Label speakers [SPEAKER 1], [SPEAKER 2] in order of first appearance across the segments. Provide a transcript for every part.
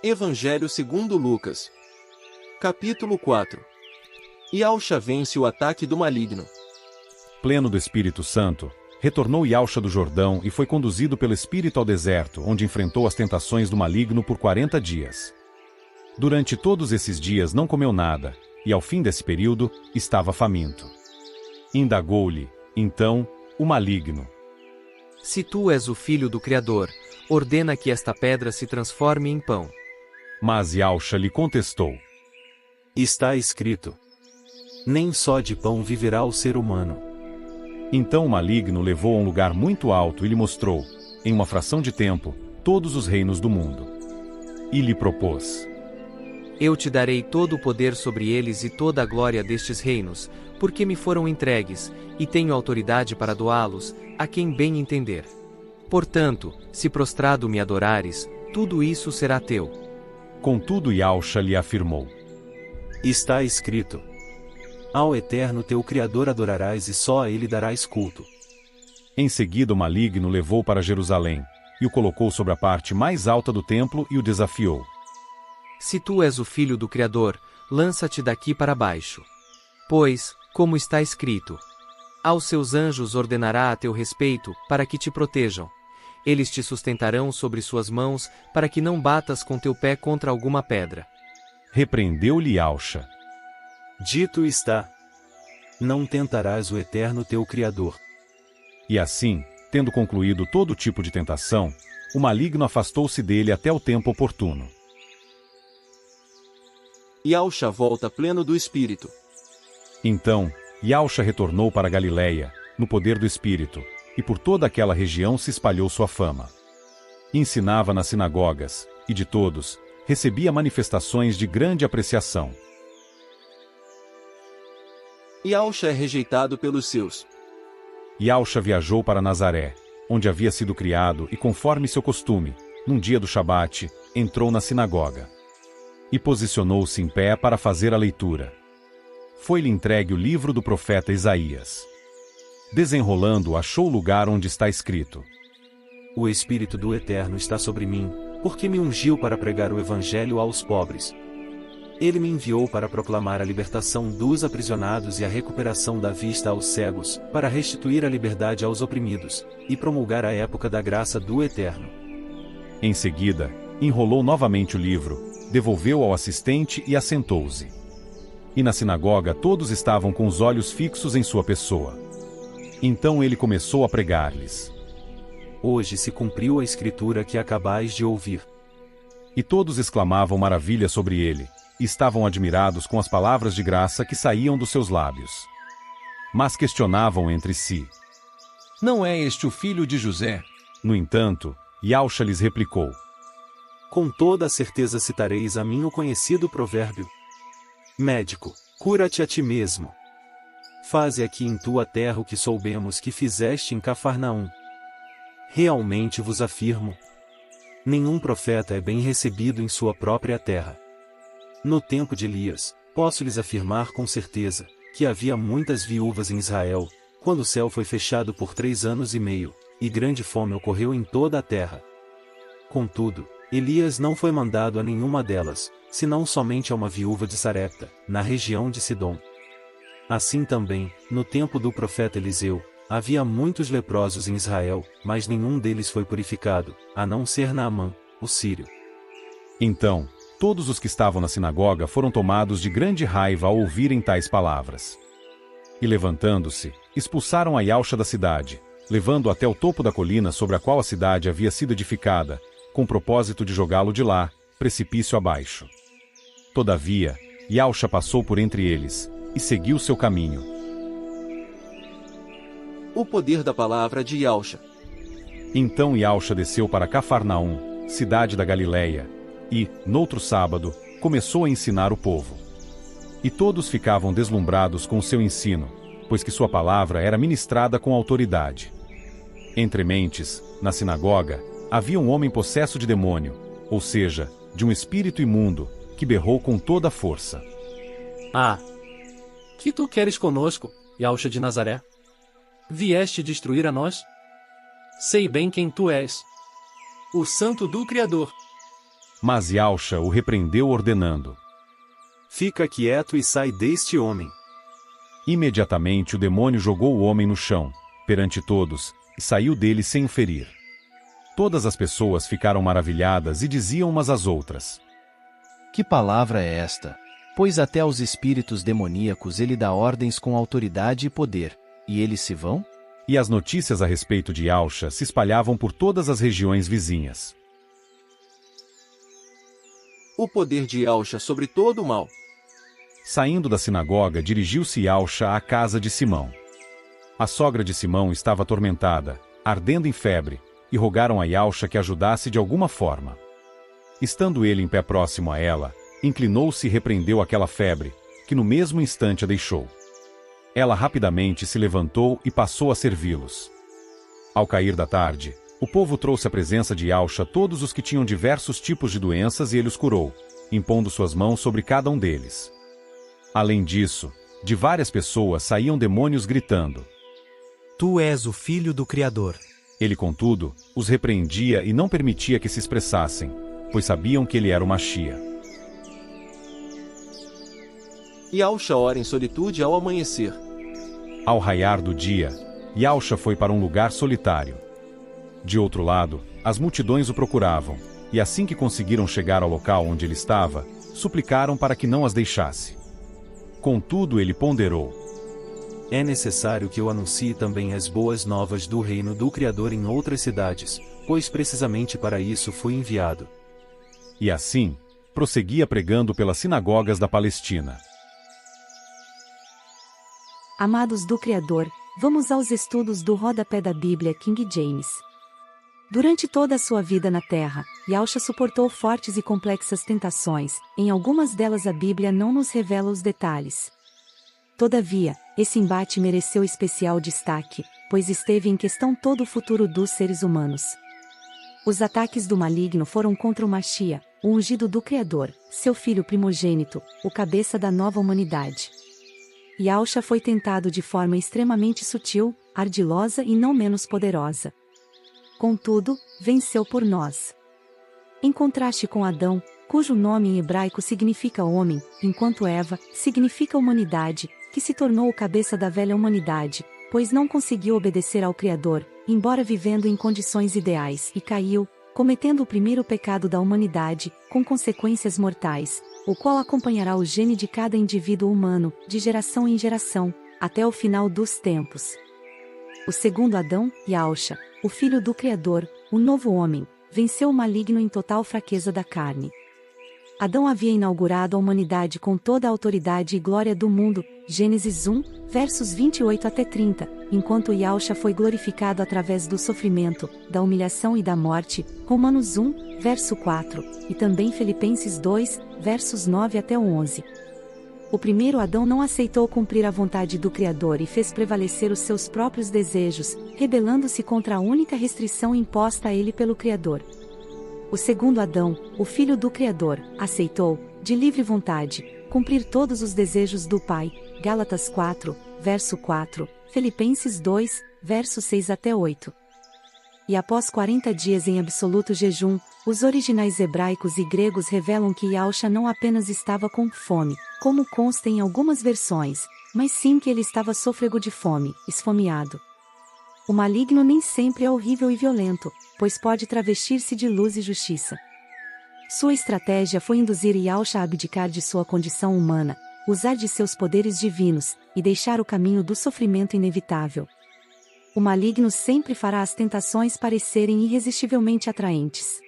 [SPEAKER 1] Evangelho segundo Lucas. Capítulo 4. Yausha vence o ataque do maligno.
[SPEAKER 2] Pleno do Espírito Santo, retornou Yausha do Jordão e foi conduzido pelo Espírito ao deserto, onde enfrentou as tentações do maligno por 40 dias. Durante todos esses dias não comeu nada, e ao fim desse período, estava faminto. Indagou-lhe, então, o maligno:
[SPEAKER 3] Se tu és o Filho do Criador, ordena que esta pedra se transforme em pão.
[SPEAKER 2] Mas Yausha lhe contestou:
[SPEAKER 4] Está escrito: nem só de pão viverá o ser humano.
[SPEAKER 2] Então o maligno levou a um lugar muito alto e lhe mostrou, em uma fração de tempo, todos os reinos do mundo. E lhe propôs:
[SPEAKER 3] Eu te darei todo o poder sobre eles e toda a glória destes reinos, porque me foram entregues, e tenho autoridade para doá-los, a quem bem entender. Portanto, se prostrado me adorares, tudo isso será teu.
[SPEAKER 2] Contudo Yausha lhe afirmou:
[SPEAKER 4] Está escrito: ao Eterno teu Criador adorarás e só a ele darás culto.
[SPEAKER 2] Em seguida o maligno levou para Jerusalém, e o colocou sobre a parte mais alta do templo e o desafiou:
[SPEAKER 3] Se tu és o Filho do Criador, lança-te daqui para baixo. Pois, como está escrito, aos seus anjos ordenará a teu respeito, para que te protejam. Eles te sustentarão sobre suas mãos, para que não batas com teu pé contra alguma pedra.
[SPEAKER 2] Repreendeu-lhe Yausha:
[SPEAKER 4] Dito está: não tentarás o Eterno teu Criador.
[SPEAKER 2] E assim, tendo concluído todo tipo de tentação, o maligno afastou-se dele até o tempo oportuno.
[SPEAKER 1] Yausha volta pleno do Espírito.
[SPEAKER 2] Então, Yausha retornou para Galiléia, no poder do Espírito, e por toda aquela região se espalhou sua fama. Ensinava nas sinagogas, e de todos, recebia manifestações de grande apreciação.
[SPEAKER 1] Yausha é rejeitado pelos seus.
[SPEAKER 2] Yausha viajou para Nazaré, onde havia sido criado e conforme seu costume, num dia do Shabat, entrou na sinagoga. E posicionou-se em pé para fazer a leitura. Foi-lhe entregue o livro do profeta Isaías. Desenrolando-o, achou o lugar onde está escrito:
[SPEAKER 4] O Espírito do Eterno está sobre mim, porque me ungiu para pregar o Evangelho aos pobres. Ele me enviou para proclamar a libertação dos aprisionados e a recuperação da vista aos cegos, para restituir a liberdade aos oprimidos, e promulgar a época da graça do Eterno.
[SPEAKER 2] Em seguida, enrolou novamente o livro, devolveu-o ao assistente e assentou-se. E na sinagoga todos estavam com os olhos fixos em sua pessoa. Então ele começou a pregar-lhes:
[SPEAKER 4] Hoje se cumpriu a escritura que acabais de ouvir.
[SPEAKER 2] E todos exclamavam maravilha sobre ele, e estavam admirados com as palavras de graça que saíam dos seus lábios. Mas questionavam entre si:
[SPEAKER 5] Não é este o filho de José?
[SPEAKER 2] No entanto, Yausha lhes replicou:
[SPEAKER 4] Com toda a certeza citareis a mim o conhecido provérbio: Médico, cura-te a ti mesmo. Faze aqui em tua terra o que soubemos que fizeste em Cafarnaum. Realmente vos afirmo: nenhum profeta é bem recebido em sua própria terra. No tempo de Elias, posso lhes afirmar com certeza, que havia muitas viúvas em Israel, quando o céu foi fechado por 3 anos e meio, e grande fome ocorreu em toda a terra. Contudo, Elias não foi mandado a nenhuma delas, senão somente a uma viúva de Sarepta, na região de Sidom. Assim também, no tempo do profeta Eliseu, havia muitos leprosos em Israel, mas nenhum deles foi purificado, a não ser Naamã, o sírio.
[SPEAKER 2] Então, todos os que estavam na sinagoga foram tomados de grande raiva ao ouvirem tais palavras. E levantando-se, expulsaram a Yausha da cidade, levando-o até o topo da colina sobre a qual a cidade havia sido edificada, com o propósito de jogá-lo de lá, precipício abaixo. Todavia, Yausha passou por entre eles, e seguiu seu caminho.
[SPEAKER 1] O poder da palavra de Yausha.
[SPEAKER 2] Então Yausha desceu para Cafarnaum, cidade da Galiléia, e, noutro sábado, começou a ensinar o povo. E todos ficavam deslumbrados com o seu ensino, pois que sua palavra era ministrada com autoridade. Entre mentes, na sinagoga, havia um homem possesso de demônio, ou seja, de um espírito imundo, que berrou com toda a força:
[SPEAKER 6] Ah! Que tu queres conosco, Yausha de Nazaré? Vieste destruir a nós? Sei bem quem tu és. O Santo do Criador.
[SPEAKER 2] Mas Yausha o repreendeu ordenando:
[SPEAKER 4] Fica quieto e sai deste homem.
[SPEAKER 2] Imediatamente o demônio jogou o homem no chão, perante todos, e saiu dele sem o ferir. Todas as pessoas ficaram maravilhadas e diziam umas às outras:
[SPEAKER 7] Que palavra é esta? Pois até aos espíritos demoníacos ele dá ordens com autoridade e poder, e eles se vão?
[SPEAKER 2] E as notícias a respeito de Yausha se espalhavam por todas as regiões vizinhas.
[SPEAKER 1] O poder de Yausha sobre todo o mal.
[SPEAKER 2] Saindo da sinagoga, dirigiu-se Yausha à casa de Simão. A sogra de Simão estava atormentada, ardendo em febre, e rogaram a Yausha que ajudasse de alguma forma. Estando ele em pé próximo a ela, inclinou-se e repreendeu aquela febre, que no mesmo instante a deixou. Ela rapidamente se levantou e passou a servi-los. Ao cair da tarde, o povo trouxe à presença de Yausha todos os que tinham diversos tipos de doenças e ele os curou, impondo suas mãos sobre cada um deles. Além disso, de várias pessoas saíam demônios gritando:
[SPEAKER 8] Tu és o Filho do Criador.
[SPEAKER 2] Ele, contudo, os repreendia e não permitia que se expressassem, pois sabiam que ele era o Machia.
[SPEAKER 1] Yausha ora em solitude ao amanhecer.
[SPEAKER 2] Ao raiar do dia, Yausha foi para um lugar solitário. De outro lado, as multidões o procuravam, e assim que conseguiram chegar ao local onde ele estava, suplicaram para que não as deixasse. Contudo, ele ponderou:
[SPEAKER 4] É necessário que eu anuncie também as boas novas do reino do Criador em outras cidades, pois precisamente para isso fui enviado.
[SPEAKER 2] E assim, prosseguia pregando pelas sinagogas da Palestina.
[SPEAKER 9] Amados do Criador, vamos aos estudos do rodapé da Bíblia King James. Durante toda a sua vida na Terra, Yausha suportou fortes e complexas tentações, em algumas delas a Bíblia não nos revela os detalhes. Todavia, esse embate mereceu especial destaque, pois esteve em questão todo o futuro dos seres humanos. Os ataques do maligno foram contra o Machia, o ungido do Criador, seu filho primogênito, o cabeça da nova humanidade. Yausha foi tentado de forma extremamente sutil, ardilosa e não menos poderosa. Contudo, venceu por nós. Em contraste com Adão, cujo nome em hebraico significa homem, enquanto Eva significa humanidade, que se tornou o cabeça da velha humanidade, pois não conseguiu obedecer ao Criador, embora vivendo em condições ideais, e caiu, cometendo o primeiro pecado da humanidade, com consequências mortais, o qual acompanhará o gene de cada indivíduo humano, de geração em geração, até o final dos tempos. O segundo Adão, Yausha, o filho do Criador, o novo homem, venceu o maligno em total fraqueza da carne. Adão havia inaugurado a humanidade com toda a autoridade e glória do mundo, Gênesis 1, versos 28 até 30, enquanto Yausha foi glorificado através do sofrimento, da humilhação e da morte, Romanos 1, verso 4, e também Filipenses 2, versos 9 até 11. O primeiro Adão não aceitou cumprir a vontade do Criador e fez prevalecer os seus próprios desejos, rebelando-se contra a única restrição imposta a ele pelo Criador. O segundo Adão, o filho do Criador, aceitou, de livre vontade, cumprir todos os desejos do Pai, Gálatas 4, verso 4, Filipenses 2, versos 6 até 8. E após 40 dias em absoluto jejum, os originais hebraicos e gregos revelam que Yausha não apenas estava com fome, como consta em algumas versões, mas sim que ele estava sôfrego de fome, esfomeado. O maligno nem sempre é horrível e violento, pois pode travestir-se de luz e justiça. Sua estratégia foi induzir Yausha a abdicar de sua condição humana, usar de seus poderes divinos, e deixar o caminho do sofrimento inevitável. O maligno sempre fará as tentações parecerem irresistivelmente atraentes.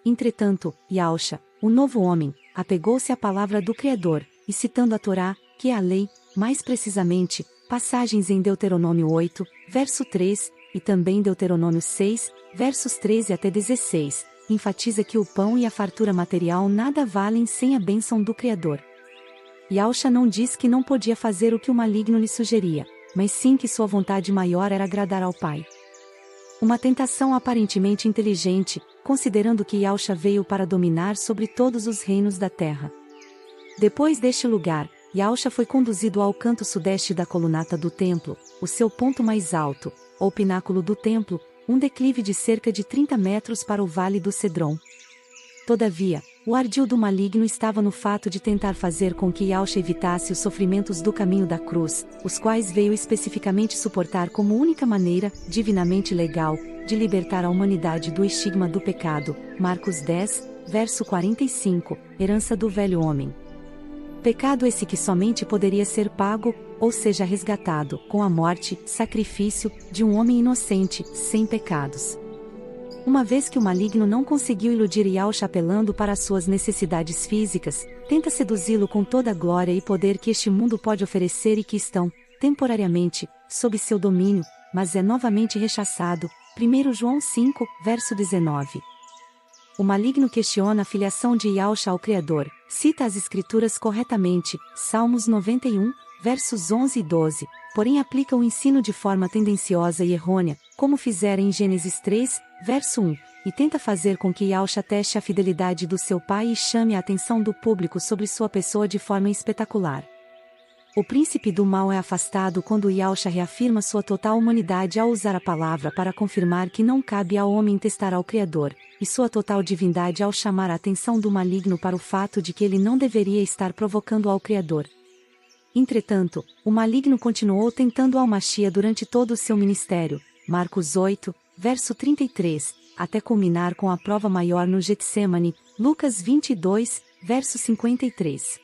[SPEAKER 9] Entretanto, Yausha, o novo homem, apegou-se à palavra do Criador, e citando a Torá, que é a lei, mais precisamente, passagens em Deuteronômio 8, verso 3, e também Deuteronômio 6, versos 13 até 16, enfatiza que o pão e a fartura material nada valem sem a bênção do Criador. Yausha não diz que não podia fazer o que o maligno lhe sugeria, mas sim que sua vontade maior era agradar ao Pai. Uma tentação aparentemente inteligente, considerando que Yausha veio para dominar sobre todos os reinos da terra. Depois deste lugar, Yausha foi conduzido ao canto sudeste da colunata do templo, o seu ponto mais alto, ou pináculo do templo, um declive de cerca de 30 metros para o Vale do Cedron. Todavia, o ardil do maligno estava no fato de tentar fazer com que Yahshua evitasse os sofrimentos do caminho da cruz, os quais veio especificamente suportar como única maneira, divinamente legal, de libertar a humanidade do estigma do pecado. Marcos 10, verso 45, herança do velho homem. Pecado esse que somente poderia ser pago, ou seja resgatado, com a morte, sacrifício, de um homem inocente, sem pecados. Uma vez que o maligno não conseguiu iludir Yahshua apelando para as suas necessidades físicas, tenta seduzi-lo com toda a glória e poder que este mundo pode oferecer e que estão, temporariamente, sob seu domínio, mas é novamente rechaçado. 1 João 5, verso 19. O maligno questiona a filiação de Yahshua ao Criador, cita as Escrituras corretamente, Salmos 91, versos 11 e 12, porém aplica o ensino de forma tendenciosa e errônea, como fizera em Gênesis 3, verso 1, e tenta fazer com que Yahshua teste a fidelidade do seu pai e chame a atenção do público sobre sua pessoa de forma espetacular. O príncipe do mal é afastado quando Yahshua reafirma sua total humanidade ao usar a palavra para confirmar que não cabe ao homem testar ao Criador, e sua total divindade ao chamar a atenção do maligno para o fato de que ele não deveria estar provocando ao Criador. Entretanto, o maligno continuou tentando ao Machia durante todo o seu ministério, Marcos 8, verso 33, até culminar com a prova maior no Getsemane, Lucas 22, verso 53.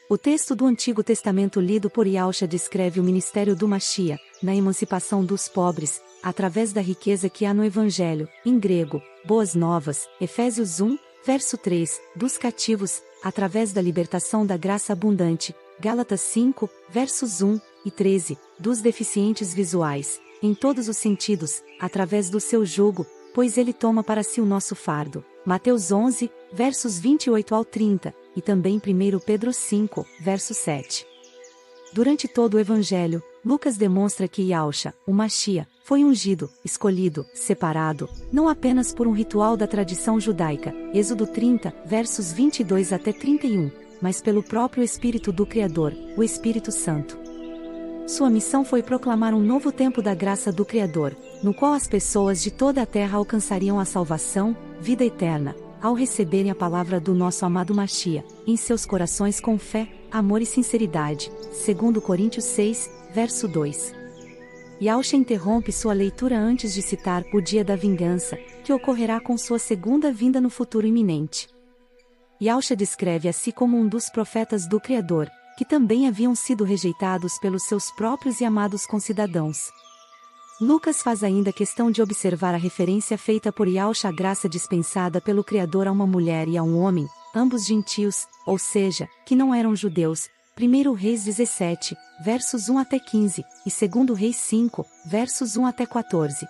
[SPEAKER 9] O texto do Antigo Testamento lido por Yahshua descreve o ministério do Machia, na emancipação dos pobres, através da riqueza que há no Evangelho, em grego, Boas Novas, Efésios 1, verso 3, dos cativos, através da libertação da graça abundante, Gálatas 5, versos 1 e 13, dos deficientes visuais, em todos os sentidos, através do seu jugo, pois ele toma para si o nosso fardo, Mateus 11, versos 28 ao 30, e também 1 Pedro 5, verso 7. Durante todo o Evangelho, Lucas demonstra que Yahshua, o Machia, foi ungido, escolhido, separado, não apenas por um ritual da tradição judaica, Êxodo 30, versos 22 até 31, mas pelo próprio Espírito do Criador, o Espírito Santo. Sua missão foi proclamar um novo tempo da graça do Criador, no qual as pessoas de toda a terra alcançariam a salvação, vida eterna, ao receberem a palavra do nosso amado Machia, em seus corações com fé, amor e sinceridade, 2 Coríntios 6, verso 2. Yahshua interrompe sua leitura antes de citar o dia da vingança, que ocorrerá com sua segunda vinda no futuro iminente. Yahshua descreve a si como um dos profetas do Criador, que também haviam sido rejeitados pelos seus próprios e amados concidadãos. Lucas faz ainda questão de observar a referência feita por Yahshua à graça dispensada pelo Criador a uma mulher e a um homem, ambos gentios, ou seja, que não eram judeus, 1 Reis 17, versos 1 até 15, e 2 Reis 5, versos 1 até 14.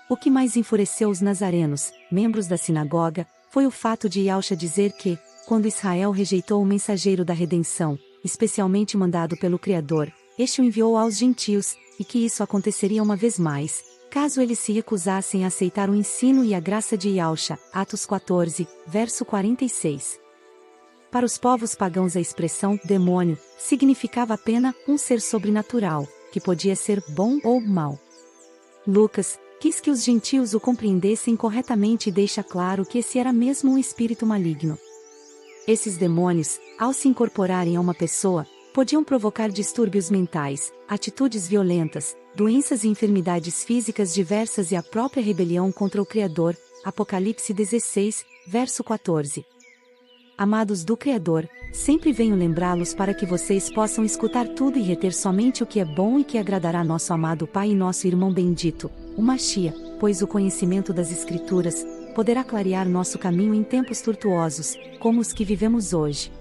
[SPEAKER 9] O que mais enfureceu os nazarenos, membros da sinagoga, foi o fato de Yahshua dizer que, quando Israel rejeitou o mensageiro da redenção, especialmente mandado pelo Criador, este o enviou aos gentios, e que isso aconteceria uma vez mais, caso eles se recusassem a aceitar o ensino e a graça de Yahshua, Atos 14, verso 46. Para os povos pagãos a expressão demônio significava apenas um ser sobrenatural, que podia ser bom ou mau. Lucas quis que os gentios o compreendessem corretamente e deixa claro que esse era mesmo um espírito maligno. Esses demônios, ao se incorporarem a uma pessoa, podiam provocar distúrbios mentais, atitudes violentas, doenças e enfermidades físicas diversas e a própria rebelião contra o Criador, Apocalipse 16, verso 14. Amados do Criador, sempre venho lembrá-los para que vocês possam escutar tudo e reter somente o que é bom e que agradará nosso amado Pai e nosso irmão bendito, o Machia, pois o conhecimento das Escrituras poderá clarear nosso caminho em tempos tortuosos, como os que vivemos hoje.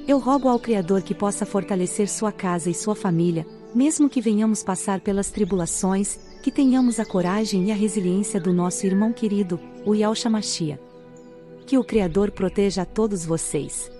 [SPEAKER 9] Eu rogo ao Criador que possa fortalecer sua casa e sua família, mesmo que venhamos passar pelas tribulações, que tenhamos a coragem e a resiliência do nosso irmão querido, o Yahshua Machia. Que o Criador proteja a todos vocês.